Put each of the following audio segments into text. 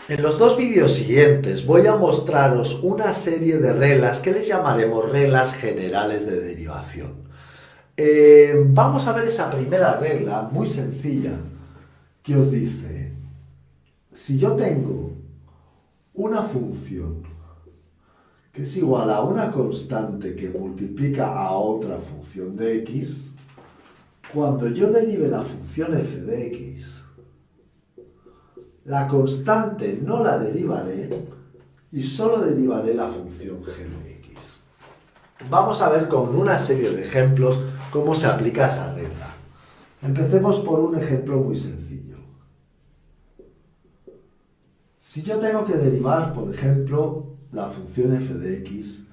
En los dos vídeos siguientes voy a mostraros una serie de reglas que les llamaremos reglas generales de derivación. Vamos a ver esa primera regla muy sencilla que os dice, si yo tengo una función que es igual a una constante que multiplica a otra función de x, cuando yo derive la función f de x, la constante no la derivaré y solo derivaré la función g de x. Vamos a ver con una serie de ejemplos cómo se aplica esa regla. Empecemos por un ejemplo muy sencillo. Si yo tengo que derivar, por ejemplo, la función f de x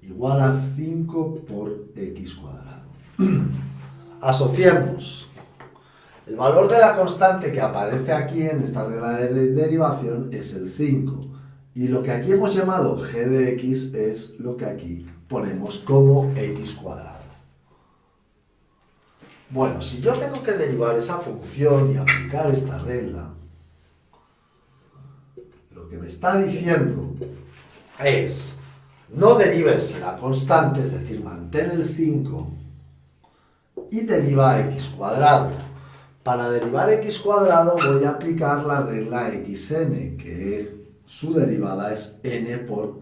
igual a 5 por x cuadrado. Asociemos. El valor de la constante que aparece aquí en esta regla de derivación es el 5. Y lo que aquí hemos llamado g de x es lo que aquí ponemos como x cuadrado. Bueno, si yo tengo que derivar esa función y aplicar esta regla, lo que me está diciendo es, no derives la constante, es decir, mantén el 5 y deriva x cuadrado. Para derivar x cuadrado voy a aplicar la regla xn, que su derivada es n por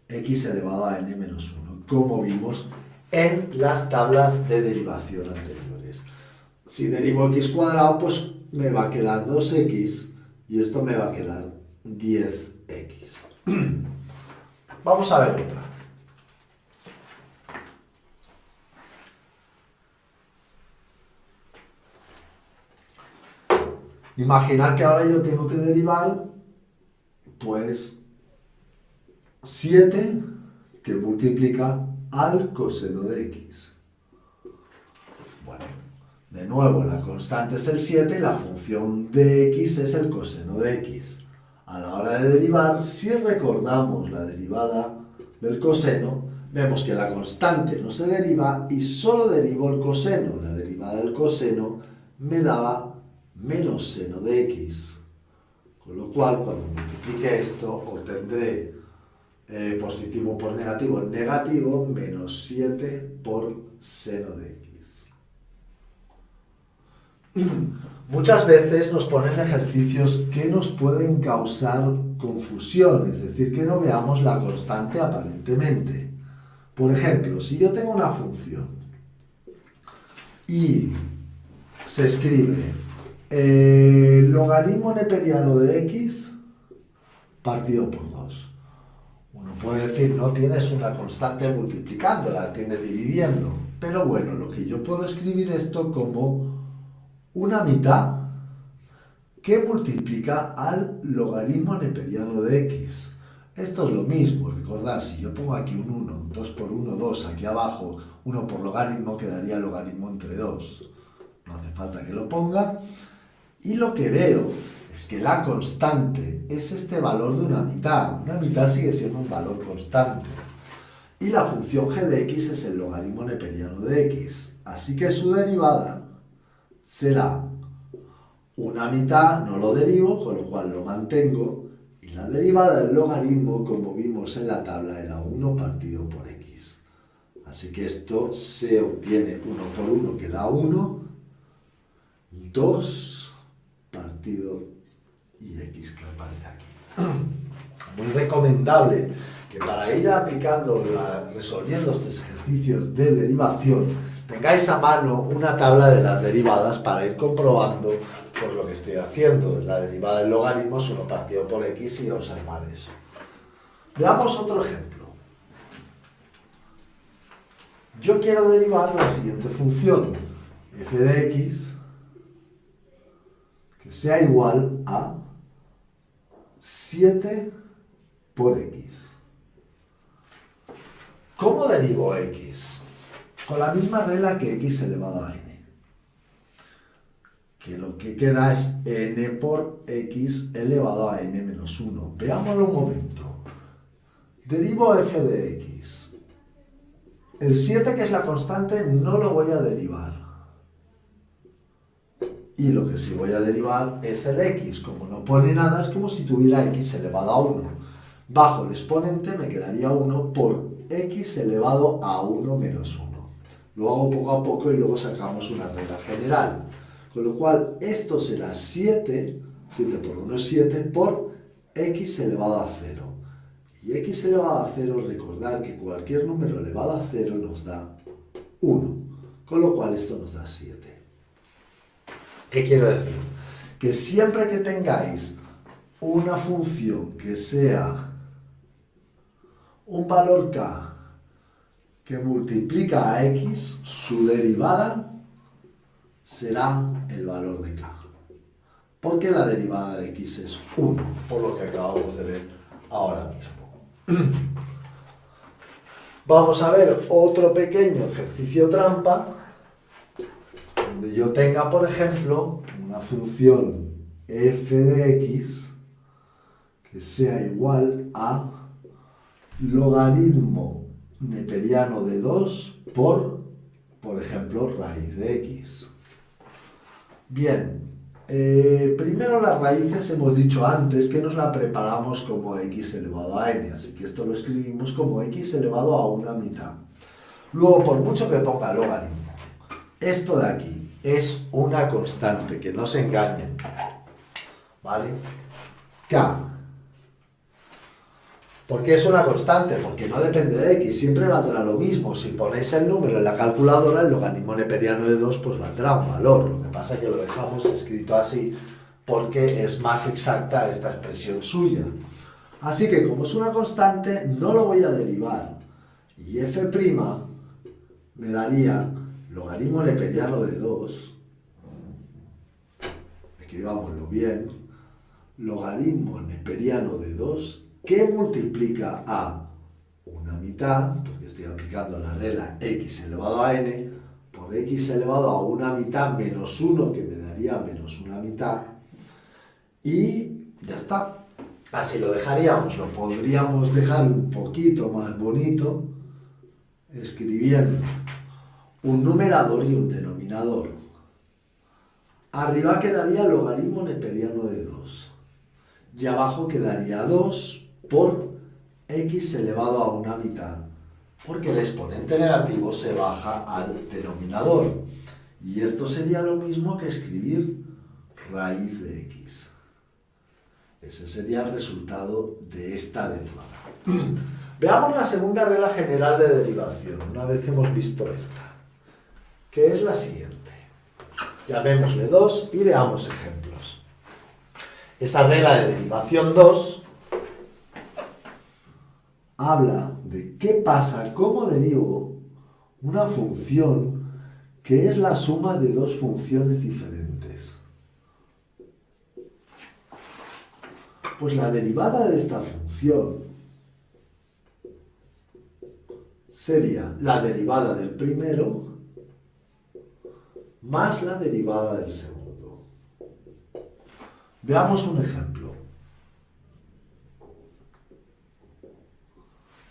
x elevado a n menos 1, como vimos en las tablas de derivación anteriores. Si derivo x cuadrado, pues me va a quedar 2x y esto me va a quedar 10x. Vamos a ver otra. Imaginar que ahora yo tengo que derivar, pues, 7 que multiplica al coseno de x. Bueno, de nuevo, la constante es el 7 y la función de x es el coseno de x. A la hora de derivar, si recordamos la derivada del coseno, vemos que la constante no se deriva y solo derivo el coseno. La derivada del coseno me daba menos seno de x, con lo cual cuando multiplique esto obtendré positivo por negativo en negativo, menos 7 por seno de x. Muchas veces nos ponen ejercicios que nos pueden causar confusión, es decir, que no veamos la constante aparentemente. Por ejemplo, si yo tengo una función y se escribe logaritmo neperiano de x partido por 2. Uno puede decir, no tienes una constante multiplicando, la tienes dividiendo. Pero bueno, lo que yo puedo escribir esto como una mitad que multiplica al logaritmo neperiano de x. Esto es lo mismo, recordad, si yo pongo aquí un 1, 2 por 1, 2, aquí abajo 1 por logaritmo, quedaría logaritmo entre 2. No hace falta que lo ponga. Y lo que veo es que la constante es este valor de una mitad. Una mitad sigue siendo un valor constante. Y la función g de x es el logaritmo neperiano de x. Así que su derivada será una mitad, no lo derivo, con lo cual lo mantengo. Y la derivada del logaritmo, como vimos en la tabla, era 1 partido por x. Así que esto se obtiene 1 por 1, que da 1. 2 partido y x que aparece aquí. Muy recomendable que para ir aplicando, resolviendo estos ejercicios de derivación, tengáis a mano una tabla de las derivadas para ir comprobando pues, lo que estoy haciendo. La derivada del logaritmo es 1 partido por x y observar eso. Veamos otro ejemplo. Yo quiero derivar la siguiente función, f de x, que sea igual a 7 por x. ¿Cómo derivo x? Con la misma regla que x elevado a n. Que lo que queda es n por x elevado a n menos 1. Veámoslo un momento. Derivo f de x. El 7, que es la constante, no lo voy a derivar. Y lo que sí voy a derivar es el x. Como no pone nada, es como si tuviera x elevado a 1. Bajo el exponente me quedaría 1 por x elevado a 1 menos 1. Lo hago poco a poco y luego sacamos una regla general. Con lo cual, esto será 7, 7 por 1 es 7, por x elevado a 0. Y x elevado a 0, recordar que cualquier número elevado a 0 nos da 1. Con lo cual, esto nos da 7. ¿Qué quiero decir? Que siempre que tengáis una función que sea un valor k que multiplica a x, su derivada será el valor de k. Porque la derivada de x es 1, por lo que acabamos de ver ahora mismo. Vamos a ver otro pequeño ejercicio trampa, donde yo tenga, por ejemplo, una función f de x que sea igual a logaritmo neperiano de 2 por ejemplo, raíz de x. Bien, primero las raíces hemos dicho antes que nos la preparamos como x elevado a n, así que esto lo escribimos como x elevado a una mitad. Luego, por mucho que ponga logaritmo, esto de aquí es una constante, que no se engañen, ¿vale? K. ¿Por qué es una constante? Porque no depende de x, siempre valdrá lo mismo. Si ponéis el número en la calculadora, el logaritmo neperiano de 2 pues valdrá un valor. Lo que pasa es que lo dejamos escrito así porque es más exacta esta expresión suya. Así que como es una constante, no lo voy a derivar. Y f' me daría logaritmo neperiano de 2, escribámoslo bien, logaritmo neperiano de 2, que multiplica a una mitad, porque estoy aplicando la regla x elevado a n, por x elevado a una mitad menos 1, que me daría menos una mitad, y ya está. Así lo dejaríamos, lo podríamos dejar un poquito más bonito, escribiendo un numerador y un denominador. Arriba quedaría logaritmo neperiano de 2, y abajo quedaría 2 por x elevado a una mitad, porque el exponente negativo se baja al denominador. Y esto sería lo mismo que escribir raíz de x. Ese sería el resultado de esta derivada. Veamos la segunda regla general de derivación, una vez hemos visto esta, que es la siguiente. Llamémosle 2 y veamos ejemplos. Esa regla de derivación 2 habla de qué pasa, cómo derivo una función que es la suma de dos funciones diferentes. Pues la derivada de esta función sería la derivada del primero más la derivada del segundo. Veamos un ejemplo.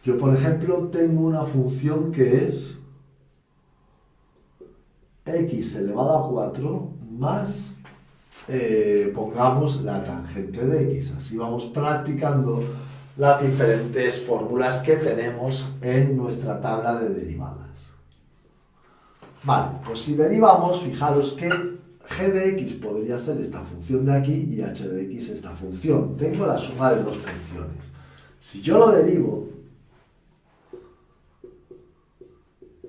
Yo, por ejemplo, tengo una función que es x elevado a 4 más, pongamos, la tangente de x. Así vamos practicando las diferentes fórmulas que tenemos en nuestra tabla de derivadas. Vale, pues si derivamos, fijaros que g de x podría ser esta función de aquí y h de x esta función. Tengo la suma de dos funciones. Si yo lo derivo,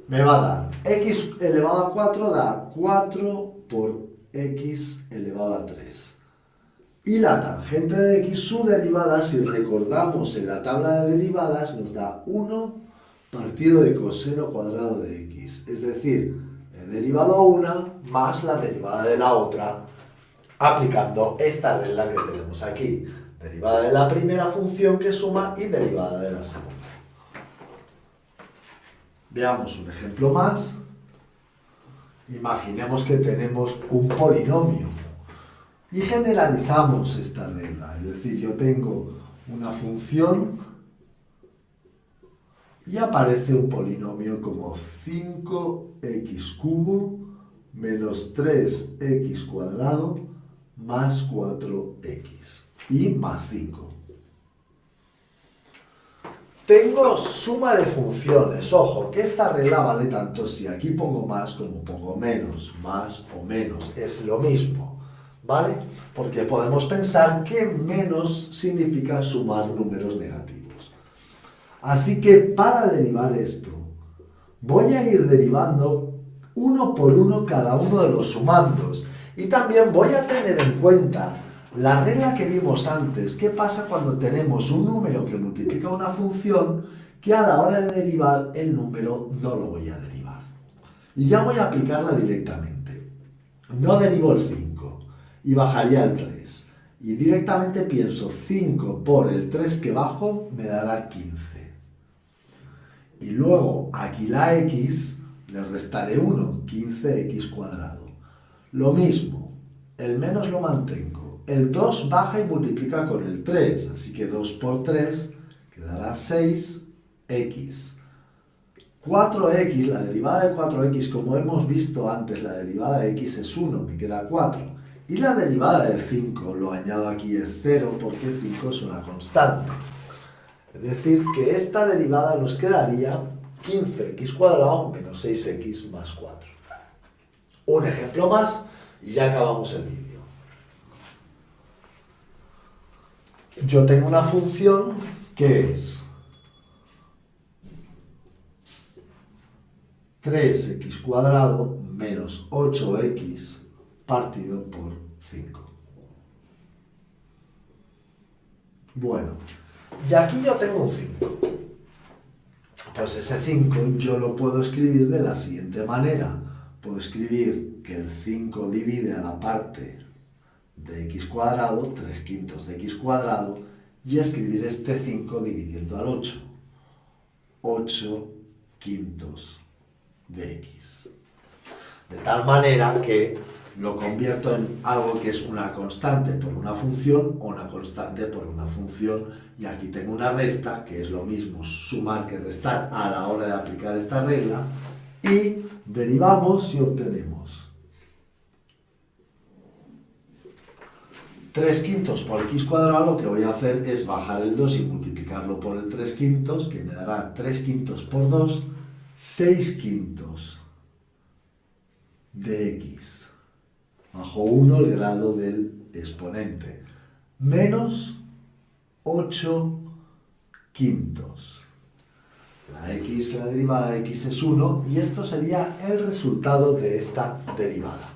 me va a dar x elevado a 4 da 4 por x elevado a 3. Y la tangente de x, su derivada, si recordamos en la tabla de derivadas, nos da 1 partido de coseno cuadrado de x. Es decir, he derivado una más la derivada de la otra, aplicando esta regla que tenemos aquí. Derivada de la primera función que suma y derivada de la segunda. Veamos un ejemplo más. Imaginemos que tenemos un polinomio y generalizamos esta regla. Es decir, yo tengo una función y aparece un polinomio como 5x cubo menos 3x cuadrado más 4x y más 5. Tengo suma de funciones. Ojo, que esta regla vale tanto si aquí pongo más como pongo menos. Más o menos es lo mismo, ¿vale? Porque podemos pensar que menos significa sumar números negativos. Así que para derivar esto, voy a ir derivando uno por uno cada uno de los sumandos. Y también voy a tener en cuenta la regla que vimos antes. ¿Qué pasa cuando tenemos un número que multiplica una función que a la hora de derivar el número no lo voy a derivar? Y ya voy a aplicarla directamente. No derivo el 5 y bajaría el 3. Y directamente pienso 5 por el 3 que bajo me dará 15. Y luego aquí la x le restaré 1, 15x cuadrado. Lo mismo, el menos lo mantengo. El 2 baja y multiplica con el 3, así que 2 por 3 quedará 6x. 4x, la derivada de 4x, como hemos visto antes, la derivada de x es 1, me queda 4. Y la derivada de 5, lo añado aquí, es 0, porque 5 es una constante. Es decir, que esta derivada nos quedaría 15x cuadrado menos 6x más 4. Un ejemplo más y ya acabamos el vídeo. Yo tengo una función que es 3x cuadrado menos 8x partido por 5. Bueno, y aquí yo tengo un 5. Pues ese 5 yo lo puedo escribir de la siguiente manera. Puedo escribir que el 5 divide a la parte de x cuadrado, 3 quintos de x cuadrado, y escribir este 5 dividiendo al 8. 8 quintos de x. De tal manera que lo convierto en algo que es una constante por una función o una constante por una función, y aquí tengo una resta, que es lo mismo sumar que restar a la hora de aplicar esta regla, y derivamos y obtenemos 3 quintos por x cuadrado. Lo que voy a hacer es bajar el 2 y multiplicarlo por el 3 quintos, que me dará 3 quintos por 2, 6 quintos de x, bajo 1 el grado del exponente, menos 8 quintos. La x, la derivada de x es 1, y esto sería el resultado de esta derivada.